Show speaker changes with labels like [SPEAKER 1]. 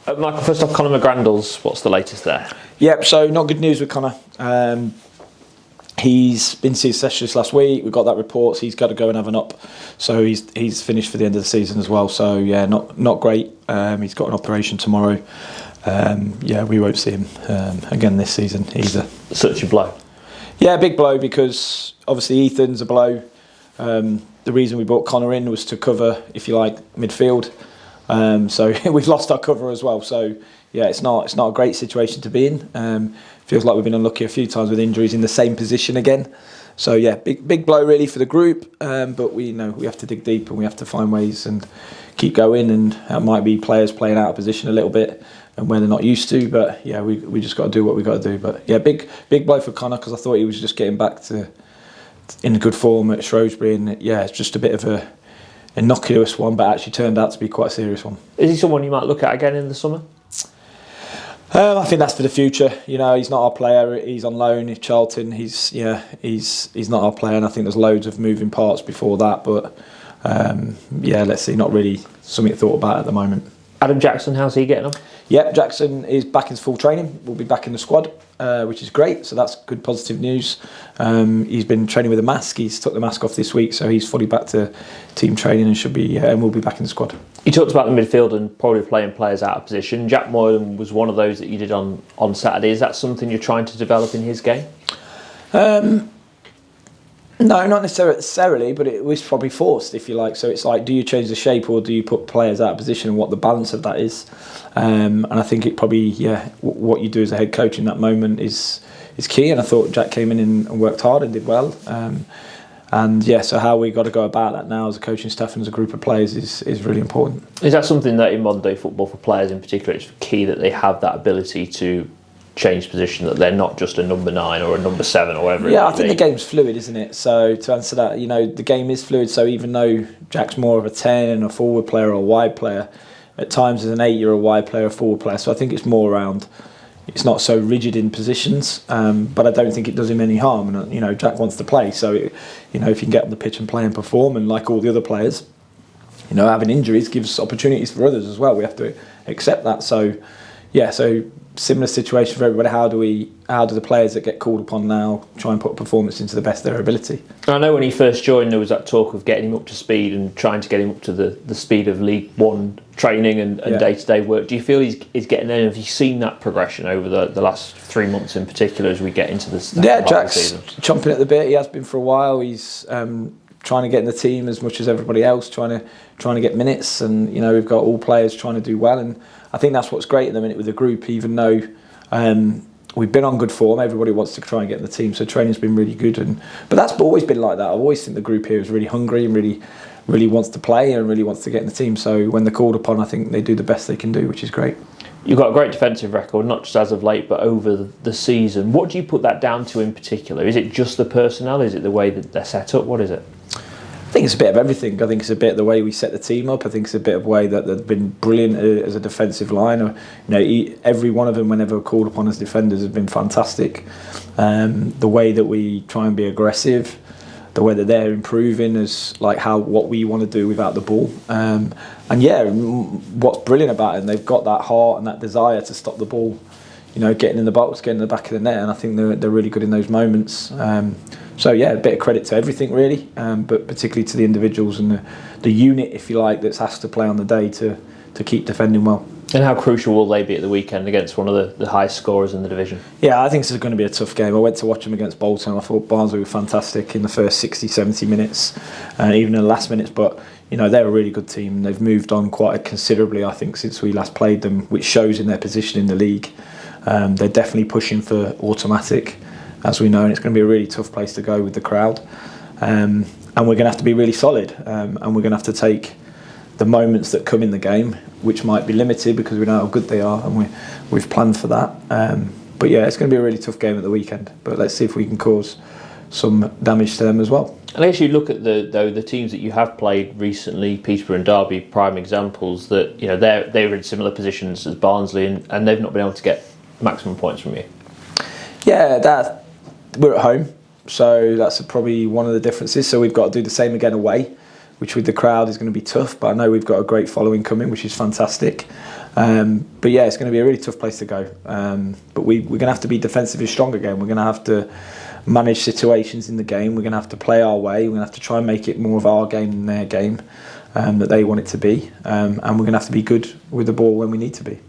[SPEAKER 1] Michael, first off, Conor McGrandles, what's the latest there?
[SPEAKER 2] Yep, so not good news with Conor. He's been seen specialist last week. We got that report. So he's got to go and have an up. So he's finished for the end of the season as well. So yeah, not great. He's got an operation tomorrow. Yeah, we won't see him again this season either.
[SPEAKER 1] Such a blow.
[SPEAKER 2] Yeah, big blow because obviously Ethan's a blow. The reason we brought Conor in was to cover, if you like, midfield. So we've lost our cover as well. So yeah, it's not a great situation to be in. Feels like we've been unlucky a few times with injuries in the same position again. So yeah, big blow really for the group. But we know we have to dig deep and we have to find ways and keep going. And that might be players playing out of position a little bit and where they're not used to. But yeah, we just got to do what we got to do. But yeah, big blow for Conor because I thought he was just getting back to in good form at Shrewsbury. And yeah, it's just a bit of a innocuous one, but actually turned out to be quite a serious one.
[SPEAKER 1] Is he someone you might look at again in the summer?
[SPEAKER 2] I think that's for the future. You know, he's not our player. He's on loan. If Charlton, he's not our player. And I think there's loads of moving parts before that. But yeah, let's see. Not really something thought about at the moment.
[SPEAKER 1] Adam Jackson, how's he getting on?
[SPEAKER 2] Yep, Jackson is back in full training. We'll be back in the squad, which is great. So that's good, positive news. He's been training with a mask. He's took the mask off this week, so he's fully back to team training and should be. And we'll be back in the squad.
[SPEAKER 1] You talked about the midfield and probably playing players out of position. Jack Moylan was one of those that you did on Saturday. Is that something you're trying to develop in his game?
[SPEAKER 2] No, not necessarily, but it was probably forced, if you like. So it's like, do you change the shape or do you put players out of position and what the balance of that is? And I think it probably, what you do as a head coach in that moment is key. And I thought Jack came in and worked hard and did well. And yeah, so how we got to go about that now as a coaching staff and as a group of players is really important.
[SPEAKER 1] Is that something that in modern day football for players in particular, it's key that they have that ability to change position, that they're not just a number 9 or a number 7 or whatever?
[SPEAKER 2] Yeah, I think the game's fluid, isn't it? So to answer that, you know, the game is fluid. So even though Jack's more of a 10 and a forward player or a wide player, at times as an 8 you're a wide player, a forward player. So I think it's more around, it's not so rigid in positions, but I don't think it does him any harm. And you know, Jack wants to play, so you know, if you can get on the pitch and play and perform, and like all the other players, you know, having injuries gives opportunities for others as well. We have to accept that. So yeah, so similar situation for everybody. How do the players that get called upon now try and put performance into the best of their ability?
[SPEAKER 1] I know when he first joined there was that talk of getting him up to speed and trying to get him up to the speed of League One training and day-to-day work. Do you feel he's getting there? Have you seen that progression over the last 3 months in particular as we get into this?
[SPEAKER 2] Yeah, Jack's chomping at the bit. He has been for a while. He's trying to get in the team as much as everybody else, trying to get minutes, and you know, we've got all players trying to do well, and I think that's what's great at the minute with the group. Even though we've been on good form, everybody wants to try and get in the team, so training's been really good, but that's always been like that. I always think the group here is really hungry and really wants to play and really wants to get in the team, so when they're called upon, I think they do the best they can do, which is great.
[SPEAKER 1] You've got a great defensive record, not just as of late, but over the season. What do you put that down to in particular? Is it just the personnel? Is it the way that they're set up? What is it?
[SPEAKER 2] I think it's a bit of everything. I think it's a bit of the way we set the team up. I think it's a bit of the way that they've been brilliant as a defensive line. You know, every one of them, whenever called upon as defenders, has been fantastic. The way that we try and be aggressive, the way that they're improving is like what we want to do without the ball. And yeah, what's brilliant about it, they've got that heart and that desire to stop the ball, you know, getting in the box, getting in the back of the net, and I think they're really good in those moments. So yeah, a bit of credit to everything really, but particularly to the individuals and the unit, if you like, that's asked to play on the day to keep defending well.
[SPEAKER 1] And how crucial will they be at the weekend against one of the highest scorers in the division?
[SPEAKER 2] Yeah, I think this is going to be a tough game. I went to watch them against Bolton. I thought Barnsley were fantastic in the first 60, 70 minutes, and even in the last minutes. But you know, they're a really good team. They've moved on quite considerably, I think, since we last played them, which shows in their position in the league. They're definitely pushing for automatic, as we know, and it's going to be a really tough place to go with the crowd. And we're going to have to be really solid, and we're going to have to take the moments that come in the game, which might be limited because we know how good they are, and we've planned for that. But yeah, it's going to be a really tough game at the weekend. But let's see if we can cause some damage to them as well.
[SPEAKER 1] And as you look at the teams that you have played recently, Peterborough and Derby, prime examples that you know they're in similar positions as Barnsley, and they've not been able to get maximum points from you.
[SPEAKER 2] Yeah, we're at home, so that's probably one of the differences. So we've got to do the same again away, which with the crowd is going to be tough. But I know we've got a great following coming, which is fantastic. But yeah, it's going to be a really tough place to go. But we're going to have to be defensively strong again. We're going to have to manage situations in the game. We're going to have to play our way. We're going to have to try and make it more of our game than their game that they want it to be. And we're going to have to be good with the ball when we need to be.